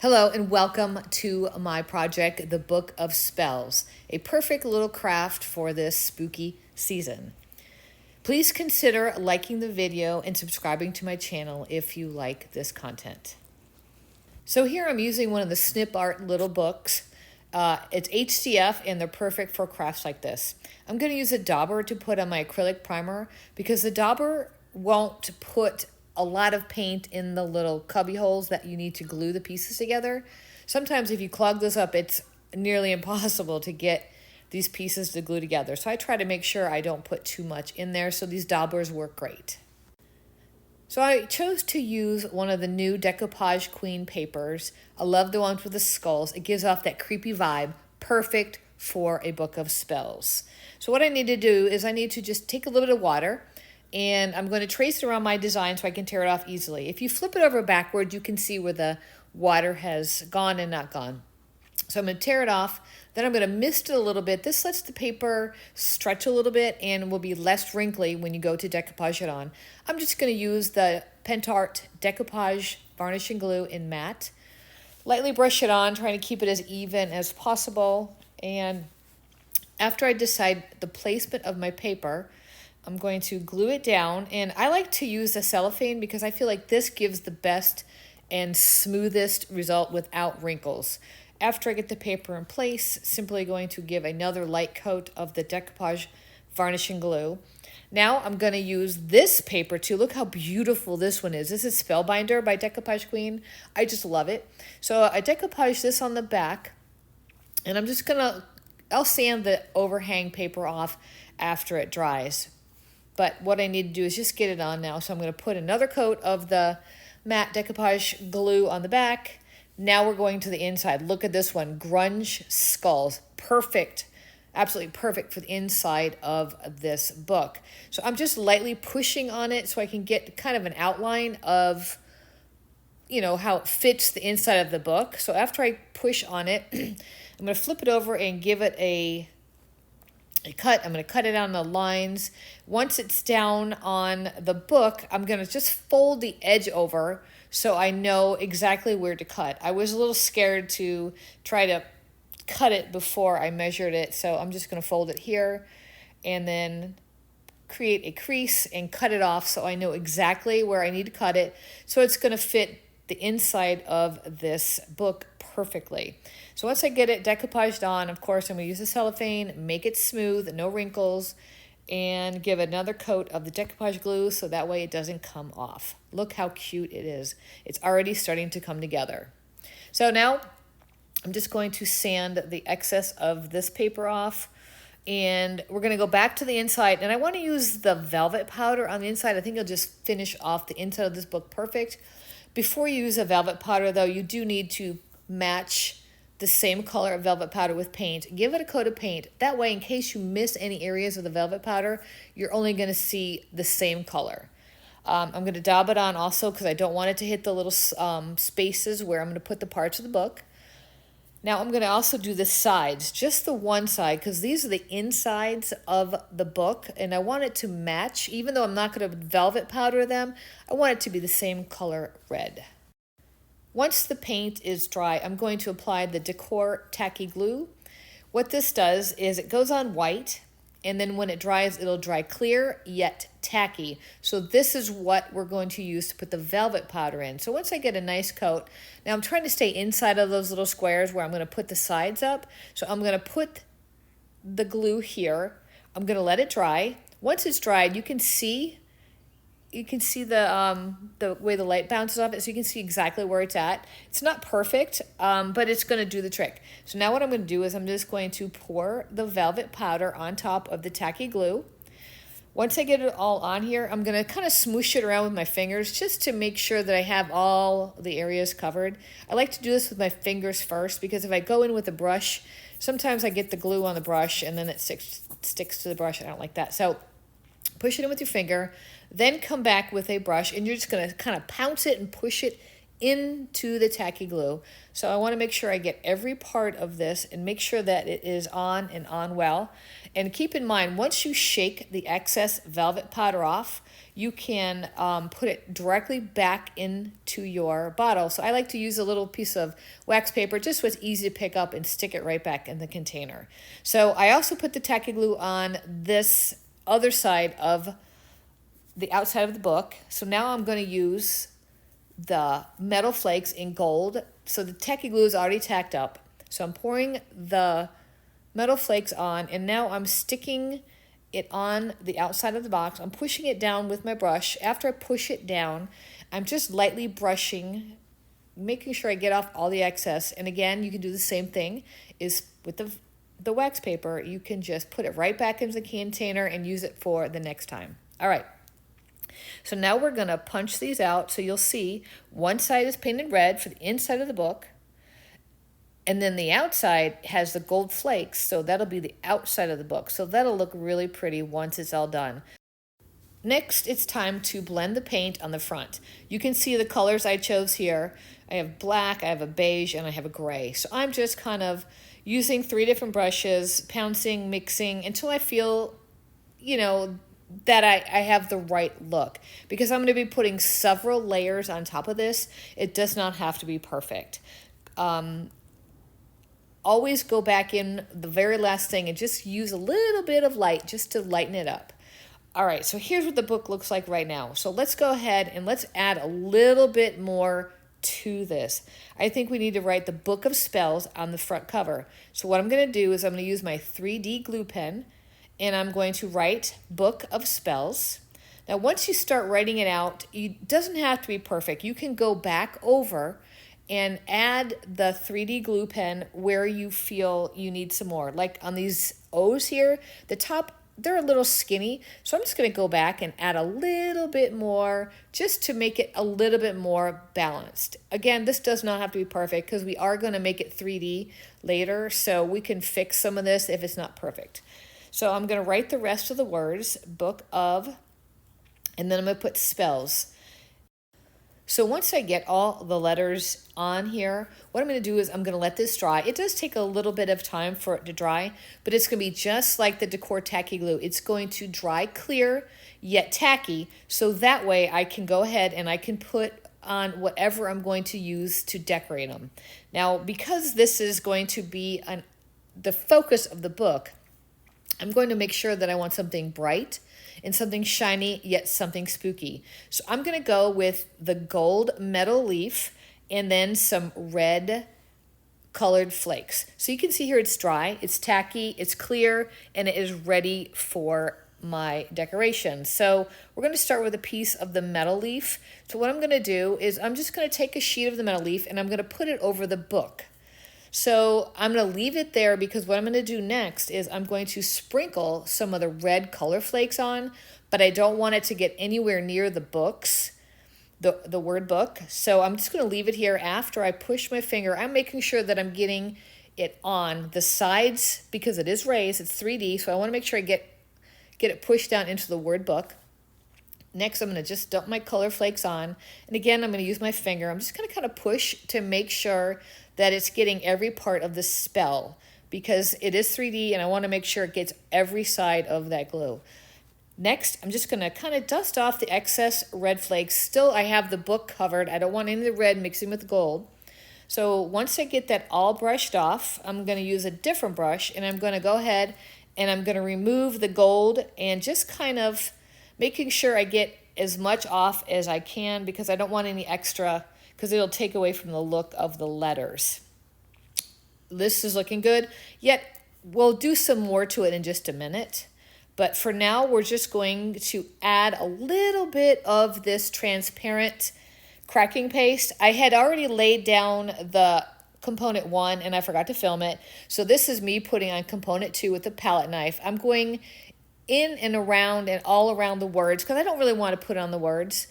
Hello and welcome to my project, The Book of Spells, a perfect little craft for this spooky season. Please consider liking the video and subscribing to my channel if you like this content. So here I'm using one of the Snip Art little books. It's HCF and they're perfect for crafts like this. I'm going to use a dauber to put on my acrylic primer because the dauber won't put a lot of paint in the little cubby holes that you need to glue the pieces together. Sometimes if you clog this up, it's nearly impossible to get these pieces to glue together. So I try to make sure I don't put too much in there, so these daubers work great. So I chose to use one of the new decoupage queen papers. I love the ones with the skulls. It gives off that creepy vibe, perfect for a book of spells. So what I need to do is I need to just take a little bit of water and I'm going to trace it around my design so I can tear it off easily. If you flip it over backward, you can see where the water has gone and not gone. So I'm going to tear it off. Then I'm going to mist it a little bit. This lets the paper stretch a little bit and will be less wrinkly when you go to decoupage it on. I'm just going to use the Pentart decoupage varnishing glue in matte. Lightly brush it on, trying to keep it as even as possible. And after I decide the placement of my paper, I'm going to glue it down, and I like to use the cellophane because I feel like this gives the best and smoothest result without wrinkles. After I get the paper in place, simply going to give another light coat of the decoupage varnishing glue. Now I'm going to use this paper too. Look how beautiful this one is. This is Spellbinder by Decoupage Queen. I just love it. So I decoupage this on the back, and I'm just going to, I'll sand the overhang paper off after it dries. But what I need to do is just get it on now. So I'm going to put another coat of the matte decoupage glue on the back. Now we're going to the inside. Look at this one, Grunge Skulls. Perfect, absolutely perfect for the inside of this book. So I'm just lightly pushing on it so I can get kind of an outline of, you know, how it fits the inside of the book. So after I push on it, I'm going to flip it over and give it a cut. I'm going to cut it on the lines. Once it's down on the book, I'm going to just fold the edge over so I know exactly where to cut. I was a little scared to try to cut it before I measured it, so I'm just going to fold it here and then create a crease and cut it off so I know exactly where I need to cut it, so it's going to fit the inside of this book perfectly. So once I get it decoupaged on, of course, I'm going to use the cellophane, make it smooth, no wrinkles, and give another coat of the decoupage glue so that way it doesn't come off. Look how cute it is. It's already starting to come together. So now I'm just going to sand the excess of this paper off, and we're going to go back to the inside, and I want to use the velvet powder on the inside. I think it'll just finish off the inside of this book perfect. Before you use a velvet powder, though, you do need to match the same color of velvet powder with paint. Give it a coat of paint. That way, in case you miss any areas of the velvet powder, you're only going to see the same color. I'm going to dab it on also because I don't want it to hit the little spaces where I'm going to put the parts of the book. Now I'm going to also do the sides, just the one side, because these are the insides of the book, and I want it to match. Even though I'm not going to velvet powder them, I want it to be the same color red. Once the paint is dry, I'm going to apply the Decor Tacky Glue. What this does is it goes on white, and then when it dries, it'll dry clear yet tacky. So this is what we're going to use to put the velvet powder in. So once I get a nice coat, now I'm trying to stay inside of those little squares where I'm going to put the sides up. So I'm going to put the glue here. I'm going to let it dry. Once it's dried, you can see the way the light bounces off it, so you can see exactly where it's at. It's not perfect, but it's going to do the trick. So now what I'm going to do is I'm just going to pour the velvet powder on top of the tacky glue. Once I get it all on here, I'm going to kind of smoosh it around with my fingers just to make sure that I have all the areas covered. I like to do this with my fingers first because if I go in with a brush, sometimes I get the glue on the brush and then it sticks to the brush. I don't like that. So push it in with your finger, then come back with a brush, and you're just going to kind of pounce it and push it into the tacky glue. So I want to make sure I get every part of this and make sure that it is on and on well. And keep in mind, once you shake the excess velvet powder off, you can put it directly back into your bottle. So I like to use a little piece of wax paper just so it's easy to pick up and stick it right back in the container. So I also put the tacky glue on this other side of the outside of the book. So now I'm going to use the metal flakes in gold. So the tacky glue is already tacked up. So I'm pouring the metal flakes on, and now I'm sticking it on the outside of the box. I'm pushing it down with my brush. After I push it down, I'm just lightly brushing, making sure I get off all the excess. And again, you can do the same thing is with the wax paper. You can just put it right back into the container and use it for the next time. All right. So now we're going to punch these out. So you'll see one side is painted red for the inside of the book. And then the outside has the gold flakes, so that'll be the outside of the book. So that'll look really pretty once it's all done. Next, it's time to blend the paint on the front. You can see the colors I chose here. I have black, I have a beige, and I have a gray. So I'm just kind of using 3 different brushes, pouncing, mixing, until I feel, that I have the right look. Because I'm going to be putting several layers on top of this, it does not have to be perfect. Always go back in the very last thing and just use a little bit of light just to lighten it up. All right, so here's what the book looks like right now. So let's go ahead and let's add a little bit more to this. I think we need to write the Book of Spells on the front cover. So what I'm going to do is I'm going to use my 3D glue pen, and I'm going to write Book of Spells. Now, once you start writing it out, it doesn't have to be perfect. You can go back over and add the 3D glue pen where you feel you need some more. Like on these O's here, the top, they're a little skinny. So I'm just going to go back and add a little bit more just to make it a little bit more balanced. Again, this does not have to be perfect because we are going to make it 3D later. So we can fix some of this if it's not perfect. So I'm going to write the rest of the words, Book of, and then I'm going to put spells. So once I get all the letters on here, what I'm going to do is I'm going to let this dry. It does take a little bit of time for it to dry, but it's going to be just like the Decor Tacky Glue. It's going to dry clear, yet tacky, so that way I can go ahead and I can put on whatever I'm going to use to decorate them. Now, because this is going to be the focus of the book, I'm going to make sure that I want something bright and something shiny, yet something spooky. So I'm going to go with the gold metal leaf and then some red colored flakes. So you can see here it's dry, it's tacky, it's clear, and it is ready for my decoration. So we're going to start with a piece of the metal leaf. So what I'm going to do is I'm just going to take a sheet of the metal leaf and I'm going to put it over the book. So I'm going to leave it there because what I'm going to do next is I'm going to sprinkle some of the red color flakes on, but I don't want it to get anywhere near the books, the word book. So I'm just going to leave it here. After I push my finger, I'm making sure that I'm getting it on the sides because it is raised, it's 3D, so I want to make sure I get it pushed down into the word book. Next, I'm going to just dump my color flakes on. And again, I'm going to use my finger. I'm just going to kind of push to make sure that it's getting every part of the spell because it is 3D and I want to make sure it gets every side of that glue. Next, I'm just going to kind of dust off the excess red flakes. Still, I have the book covered. I don't want any of the red mixing with the gold. So once I get that all brushed off, I'm going to use a different brush and I'm going to go ahead and I'm going to remove the gold and just kind of making sure I get as much off as I can because I don't want any extra because it'll take away from the look of the letters. This is looking good, yet we'll do some more to it in just a minute. But for now, we're just going to add a little bit of this transparent cracking paste. I had already laid down the component 1 and I forgot to film it. So this is me putting on component 2 with a palette knife. I'm going in and around and all around the words because I don't really want to put on the words.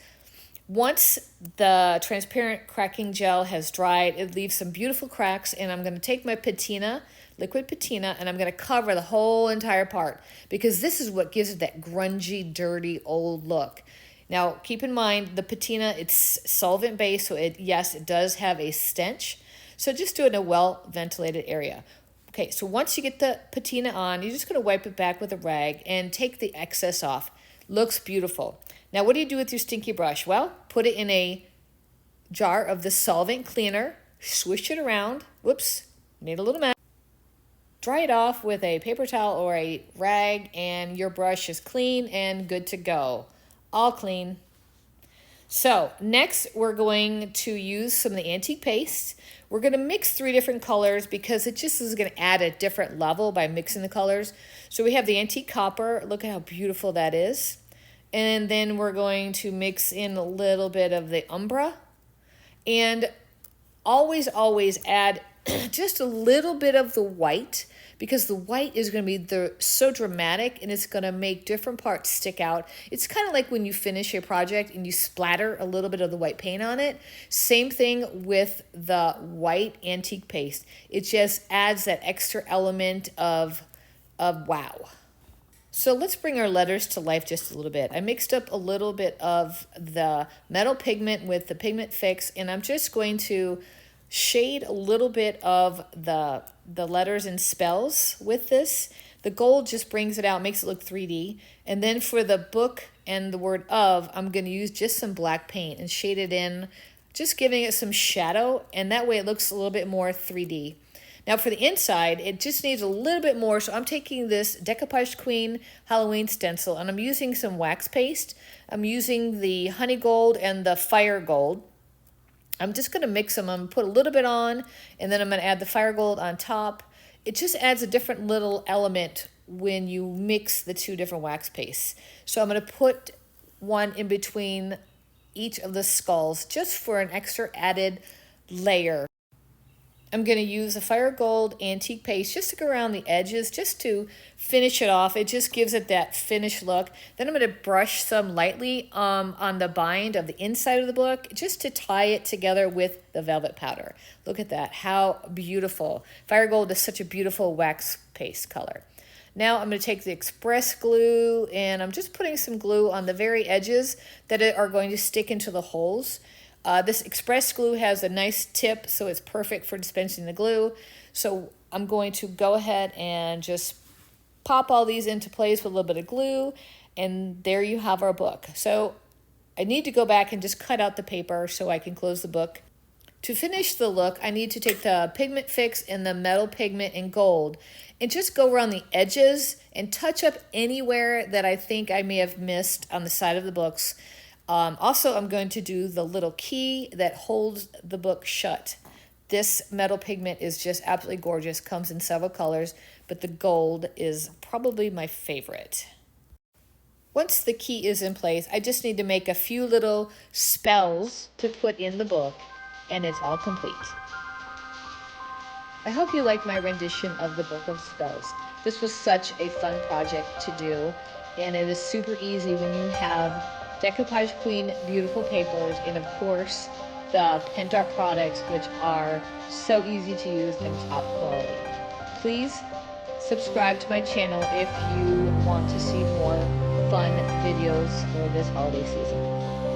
Once the transparent cracking gel has dried, it leaves some beautiful cracks, and I'm going to take my patina, liquid patina, and I'm going to cover the whole entire part because this is what gives it that grungy, dirty, old look. Now, keep in mind the patina, it's solvent-based, so yes, it does have a stench. So just do it in a well-ventilated area. Okay, so once you get the patina on, you're just going to wipe it back with a rag and take the excess off. Looks beautiful. Now, what do you do with your stinky brush? Well, put it in a jar of the solvent cleaner, swish it around. Whoops, made a little mess. Dry it off with a paper towel or a rag, and your brush is clean and good to go. All clean. So next we're going to use some of the antique paste. We're going to mix 3 different colors because it just is going to add a different level by mixing the colors. So we have the antique copper. Look at how beautiful that is. And then we're going to mix in a little bit of the umbra. And always add just a little bit of the white, because the white is going to be so dramatic and it's going to make different parts stick out. It's kind of like when you finish a project and you splatter a little bit of the white paint on it. Same thing with the white antique paste. It just adds that extra element of wow. So let's bring our letters to life just a little bit. I mixed up a little bit of the metal pigment with the pigment fix, and I'm just going to shade a little bit of the letters and spells with this. The gold just brings it out, makes it look 3D. And then for the book and the word of, I'm going to use just some black paint and shade it in, just giving it some shadow, and that way it looks a little bit more 3D. Now for the inside, it just needs a little bit more, so I'm taking this Decoupage Queen Halloween stencil, and I'm using some wax paste. I'm using the honey gold and the fire gold. I'm just going to mix them. I'm going to put a little bit on, and then I'm going to add the fire gold on top. It just adds a different little element when you mix the 2 different wax pastes. So I'm going to put one in between each of the skulls just for an extra added layer. I'm going to use a fire gold antique paste just to go around the edges, just to finish it off. It just gives it that finished look. Then I'm going to brush some lightly on the bind of the inside of the book, just to tie it together with the velvet powder. Look at that, how beautiful. Fire gold is such a beautiful wax paste color. Now I'm going to take the express glue, and I'm just putting some glue on the very edges that are going to stick into the holes. This express glue has a nice tip, so it's perfect for dispensing the glue. So I'm going to go ahead and just pop all these into place with a little bit of glue, and there you have our book. So I need to go back and just cut out the paper so I can close the book. To finish the look, I need to take the pigment fix and the metal pigment in gold and just go around the edges and touch up anywhere that I think I may have missed on the side of the books. Also, I'm going to do the little key that holds the book shut. This metal pigment is just absolutely gorgeous, comes in several colors, but the gold is probably my favorite. Once the key is in place, I just need to make a few little spells to put in the book, and it's all complete. I hope you liked my rendition of the Book of Spells. This was such a fun project to do, and it is super easy when you have Decoupage Queen beautiful papers, and of course the Pent Art products, which are so easy to use and top quality. Please subscribe to my channel if you want to see more fun videos for this holiday season.